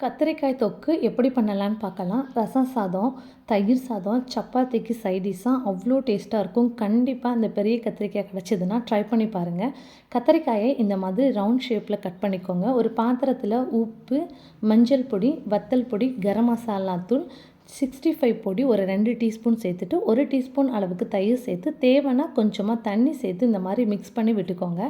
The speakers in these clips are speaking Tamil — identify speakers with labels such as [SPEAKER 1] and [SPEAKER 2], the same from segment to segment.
[SPEAKER 1] கத்திரிக்காய் தொக்கு எப்படி பண்ணலான்னு பார்க்கலாம். ரசம் சாதம், தயிர் சாதம், சப்பாத்திக்கு சைடிஷ்ஷா அவ்வளோ டேஸ்ட்டாக இருக்கும். கண்டிப்பாக அந்த பெரிய கத்திரிக்காய் கிடச்சிதுன்னா ட்ரை பண்ணி பாருங்கள். கத்திரிக்காயை இந்த மாதிரி ரவுண்ட் ஷேப்பில் கட் பண்ணிக்கோங்க. ஒரு பாத்திரத்தில் உப்பு, மஞ்சள் பொடி, வத்தல் பொடி, கரம் மசாலா தூள், 65 பொடி ஒரு 2 டீஸ்பூன் சேர்த்துட்டு 1 டீஸ்பூன் அளவுக்கு தயிர் சேர்த்து தேவைன்னா கொஞ்சமாக தண்ணி சேர்த்து இந்த மாதிரி மிக்ஸ் பண்ணி விட்டுக்கோங்க.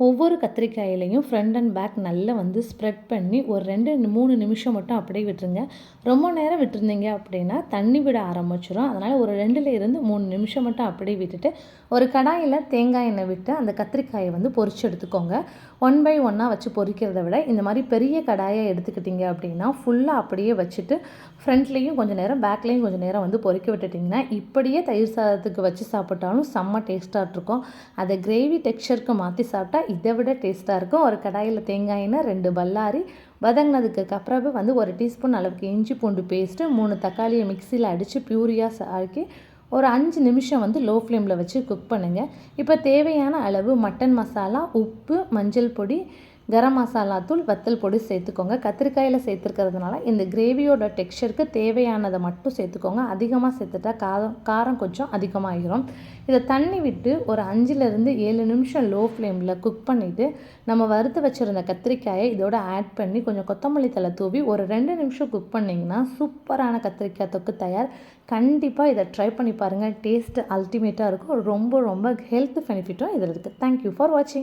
[SPEAKER 1] ஒவ்வொரு கத்திரிக்காயிலையும் ஃப்ரண்ட் அண்ட் பேக் நல்லா ஸ்ப்ரெட் பண்ணி ஒரு 2-3 நிமிஷம் மட்டும் அப்படியே விட்டுருங்க. ரொம்ப நேரம் விட்டுருந்தீங்க அப்படின்னா தண்ணி விட ஆரம்பிச்சிடும். அதனால் ஒரு 2-3 நிமிஷம் மட்டும் அப்படியே விட்டுட்டு ஒரு கடாயில் தேங்காய் எண்ணெய் விட்டு அந்த கத்திரிக்காயை பொரிச்சு எடுத்துக்கோங்க. 1 by 1 வச்சு பொரிக்கிறத விட இந்த மாதிரி பெரிய கடாயை எடுத்துக்கிட்டிங்க அப்படின்னா ஃபுல்லாக அப்படியே வச்சுட்டு ஃப்ரண்ட்லேயும் கொஞ்சம் நேரம் பேக்லேயும் கொஞ்சம் நேரம் பொரிக்க விட்டுட்டிங்கன்னா இப்படியே தயிர் சாதத்துக்கு வச்சு சாப்பிட்டாலும் செம்ம டேஸ்ட்டாக இருக்கும். அதை கிரேவி டெக்ஸ்சருக்கு மாற்றி சாப்பிட்டா இதை விட டேஸ்ட்டாக இருக்கும். ஒரு கடாயில் தேங்காய் எண்ணெய், 2 பல்லாரி வதங்கினதுக்கு அப்புறம் 1 டீஸ்பூன் அளவுக்கு இஞ்சி பூண்டு பேஸ்ட்டு, 3 தக்காளியை மிக்சியில் அடித்து பியூரியாக ஆக்கி ஒரு 5 நிமிஷம் லோ ஃப்ளேமில் வச்சு குக் பண்ணுங்கள். இப்போ தேவையான அளவு மட்டன் மசாலா, உப்பு, மஞ்சள் பொடி, கரம் மசாலா தூள், வத்தல் பொடி சேர்த்துக்கோங்க. கத்திரிக்காயில் சேர்த்துருக்கிறதுனால இந்த கிரேவியோட டெக்ஸ்சருக்கு தேவையானதை மட்டும் சேர்த்துக்கோங்க. அதிகமாக சேர்த்துட்டா காரம் கொஞ்சம் அதிகமாகிடும். இதை தண்ணி விட்டு ஒரு 5-7 நிமிஷம் லோ ஃப்ளேமில் குக் பண்ணிவிட்டு நம்ம வறுத்து வச்சுருந்த கத்திரிக்காயை இதோட ஆட் பண்ணி கொஞ்சம் கொத்தமல்லி தழை தூவி ஒரு 2 நிமிஷம் குக் பண்ணிங்கன்னா சூப்பரான கத்திரிக்காய் தொக்கு தயார். கண்டிப்பாக இதை ட்ரை பண்ணி பாருங்கள். டேஸ்ட்டு அல்டிமேட்டாக இருக்கும். ரொம்ப ரொம்ப ஹெல்த் பெனிஃபிட்டும் இதில் இருக்குது. தேங்க்யூ ஃபார் வாட்சிங்.